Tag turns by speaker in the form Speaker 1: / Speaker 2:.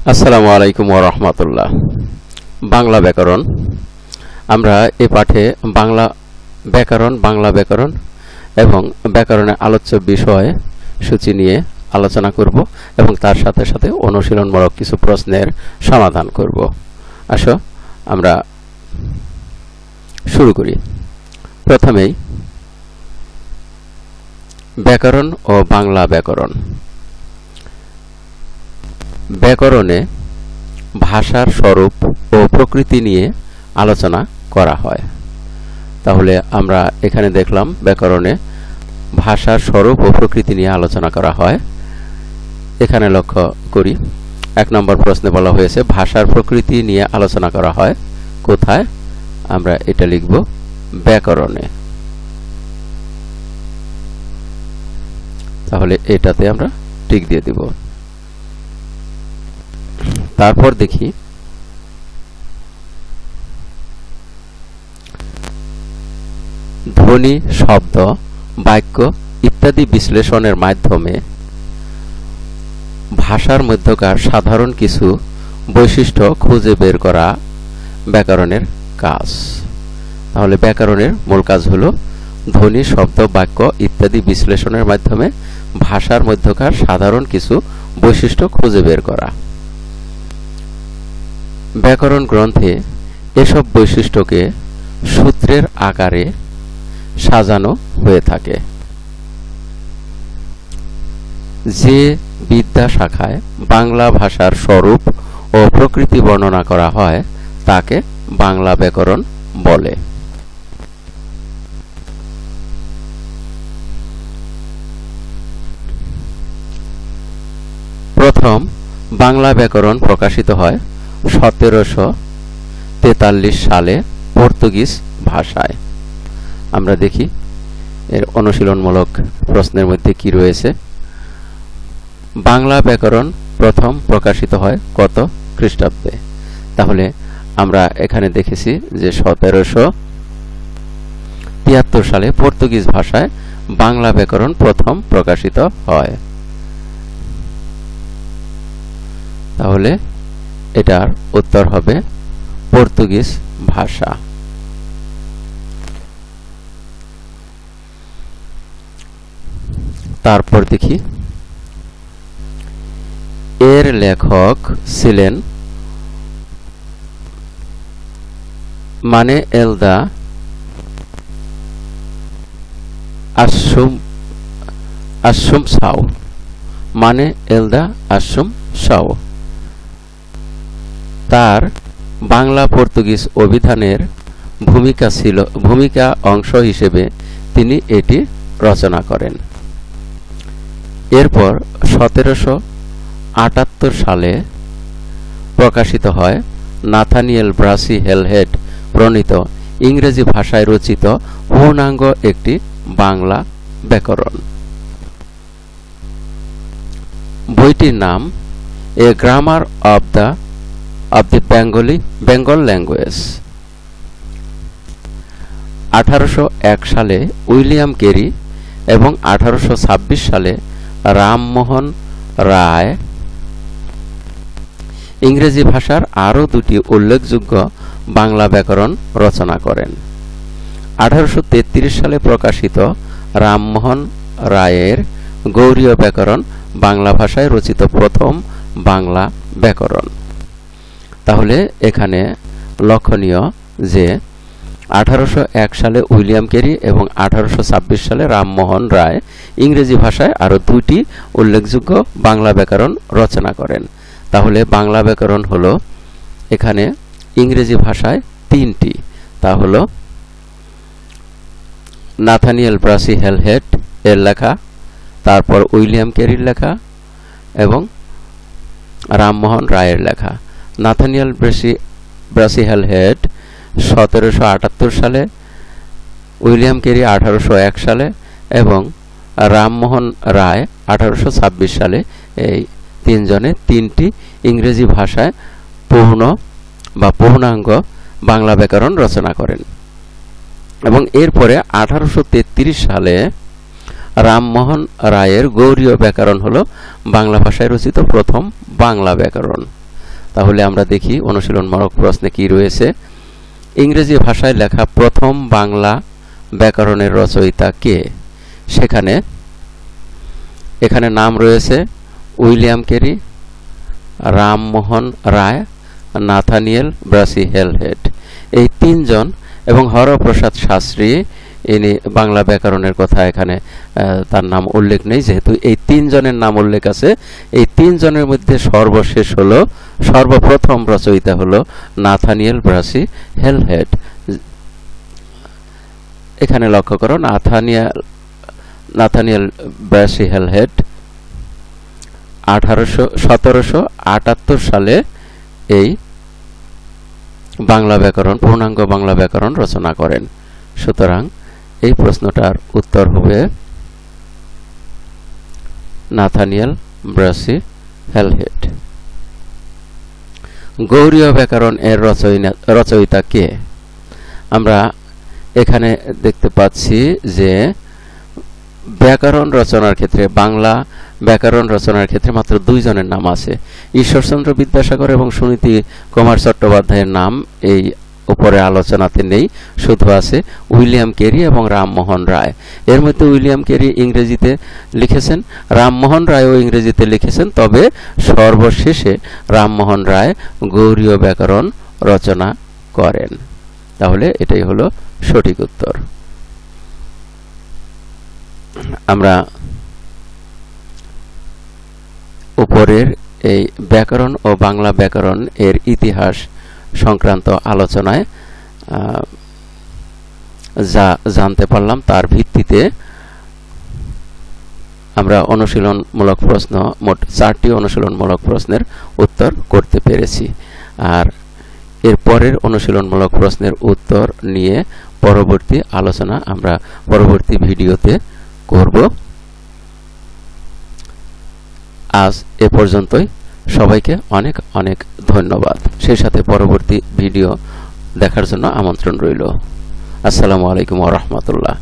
Speaker 1: আসসালামু আলাইকুম ওয়া রাহমাতুল্লাহ। বাংলা ব্যাকরণ। আমরা এই পাঠে বাংলা ব্যাকরণ এবং ব্যাকরণের আলোচ্য বিষয় সূচি নিয়ে আলোচনা করব এবং তার সাথে সাথে অনুশীলনমূলক কিছু প্রশ্নের সমাধান করব। আসো আমরা শুরু করি। প্রথমেই ব্যাকরণ ও বাংলা ব্যাকরণ। ব্যাকরণে ভাষার স্বরূপ ও প্রকৃতি নিয়ে আলোচনা করা হয়। তাহলে আমরা এখানে দেখলাম ব্যাকরণে ভাষার স্বরূপ ও প্রকৃতি নিয়ে আলোচনা করা হয়। এখানে লক্ষ্য করি 1 নম্বর প্রশ্নে বলা হয়েছে ভাষার প্রকৃতি নিয়ে আলোচনা করা হয়। কোথায়? আমরা এটা লিখব ব্যাকরণে। তাহলে এটাতে আমরা টিক দিয়ে দিব। তারপর দেখি ধ্বনি, শব্দ, বাক্য ইত্যাদি বিশ্লেষণের মাধ্যমে ভাষার মধ্যকার সাধারণ কিছু বৈশিষ্ট্য খুঁজে বের করা ব্যাকরণের কাজ। তাহলে ব্যাকরণের মূল কাজ হলো ধ্বনি, শব্দ, বাক্য ইত্যাদি বিশ্লেষণের মাধ্যমে ভাষার মধ্যকার সাধারণ কিছু বৈশিষ্ট্য খুঁজে বের করা। ব্যাকরণ গ্রন্থে এসব বৈশিষ্ট্যকে সূত্রের আকারে সাজানো হয়ে থাকে। যে বিদ্যা শাখায় বাংলা ভাষার স্বরূপ ও প্রকৃতি বর্ণনা করা হয় তাকে বাংলা ব্যাকরণ বলে। প্রথম বাংলা ব্যাকরণ প্রকাশিত হয় 1743 সালে পর্তুগিজ ভাষায়। আমরা দেখি এর অনুশীলনমূলক প্রশ্নের মধ্যে কি রয়েছে। বাংলা ব্যাকরণ প্রথম প্রকাশিত হয় কত খ্রিস্টাব্দে? তাহলে আমরা এখানে দেখেছি যে 1773 সালে পর্তুগিজ ভাষায় বাংলা ব্যাকরণ প্রথম প্রকাশিত হয়। তাহলে এটার উত্তর হবে পর্তুগিজ ভাষা। তারপর দেখি এর লেখক ছিলেন মানে এলদা আশুম সাউ। মানে এলদা আশুম সাউ। তার বাংলা পর্তুগিজ অভিধানের ভূমিকা অংশ হিসেবে তিনি এটি রচনা করেন। এরপর 1778 সালে প্রকাশিত হয় নাথানিয়েল ব্রাসি হেলহেড প্রণীত ইংরেজি ভাষায় রচিত পূর্ণাঙ্গ একটি বাংলা ব্যাকরণ। বইটির নাম A grammar of the Bengal language. 1801 সালে উইলিয়াম কেরি এবং 1826 সালে রামমোহন রায় ইংরেজি ভাষার আরও দুটি উল্লেখযোগ্য বাংলা ব্যাকরণ রচনা করেন। 1833 সালে প্রকাশিত রামমোহন রায়ের গৌড়ীয় ব্যাকরণ বাংলা ভাষায় রচিত প্রথম বাংলা ব্যাকরণ। তাহলে এখানে লক্ষণীয় যে 1801 সালে উইলিয়াম কেরি এবং 1826 সালে রামমোহন রায় ইংরেজি ভাষায় আরও দুটি উল্লেখযোগ্য বাংলা ব্যাকরণ রচনা করেন। তাহলে বাংলা ব্যাকরণ হলো এখানে ইংরেজি ভাষায় 3টি। তা হলো নাথানিয়েল ব্রাসি হেলহেড এর লেখা, তারপর উইলিয়াম কেরির লেখা এবং রামমোহন রায়ের লেখা। নাথানিয়েল ব্রাসি হেলহেড 1778 সালে, উইলিয়াম কেরি 1801 সালে এবং রামমোহন রায় 1826 সালে। এই তিনজনে 3টি ইংরেজি ভাষায় পূর্ণাঙ্গ বাংলা ব্যাকরণ রচনা করেন। এবং এরপরে 1833 সালে রামমোহন রায়ের গৌড়ীয় ব্যাকরণ হলো বাংলা ভাষায় রচিত প্রথম বাংলা ব্যাকরণ। তাহলে আমরা দেখি অনুশীলনমূলক প্রশ্নে কি রয়েছে। ইংরেজি ভাষায় লেখা প্রথম বাংলা ব্যাকরণের রচয়িতা কে? এখানে নাম রয়েছে William carry, Rammohan Roy, Nathaniel Brassey Halhed. এই তিনজন এবং হরপ্রসাদ শাস্ত্রী, ইনি বাংলা ব্যাকরণের কথা এখানে তার নাম উল্লেখ নেই, যেহেতু এই তিনজনের নাম উল্লেখ আছে। এই তিনজনের মধ্যে সর্বপ্রথম রচয়িতা হলো নাথানিয়েল ব্রাসি হেলহেড। এখানে লক্ষ্য করো, নাথানিয়েল ব্রাসি হেলহেড 1778 সালে এই বাংলা ব্যাকরণ, পূর্ণাঙ্গ বাংলা ব্যাকরণ রচনা করেন। সুতরাং এই প্রশ্নটার উত্তর হবে নাথানিয়েল ব্রাসি হেলহেড। গৌড়ীয় ব্যাকরণ এর রচয়িতা কে? আমরা এখানে দেখতে পাচ্ছি যে ব্যাকরণ রচনার ক্ষেত্রে, বাংলা ব্যাকরণ রচনার ক্ষেত্রে মাত্র দুইজনের নাম আছে। ঈশ্বরচন্দ্র বিদ্যাসাগর এবং সুনীতি কুমার চট্টোপাধ্যায়ের নাম এই উপরে আলোচনাতে নেই, শুধু আছে উইলিয়াম ক্যারি এবং রামমোহন রায়। এর মধ্যে উইলিয়াম ক্যারি ইংরেজিতে লিখেছেন, রামমোহন রায়ও ইংরেজিতে লিখেছেন, তবে সর্বশেষে রামমোহন রায় গৌড়ীয় ব্যাকরণ রচনা করেন। তাহলে এটাই হলো সঠিক উত্তর। আমরা উপরের এই ব্যাকরণ ও বাংলা ব্যাকরণ এর ইতিহাস সংক্রান্ত আলোচনায় যা জানতে পারলাম তার ভিত্তিতে আমরা অনুশীলনমূলক প্রশ্ন, মোট 4টি অনুশীলনমূলক প্রশ্নের উত্তর করতে পেরেছি। আর এর পরের অনুশীলনমূলক প্রশ্নের উত্তর নিয়ে পরবর্তী আলোচনা আমরা পরবর্তী ভিডিওতে করব। আজ এ পর্যন্তই। সবাইকে অনেক অনেক ধন্যবাদ। সেই সাথে পরবর্তী ভিডিও দেখার জন্য আমন্ত্রণ রইল। আসসালামু আলাইকুম ওয়া রাহমাতুল্লাহ।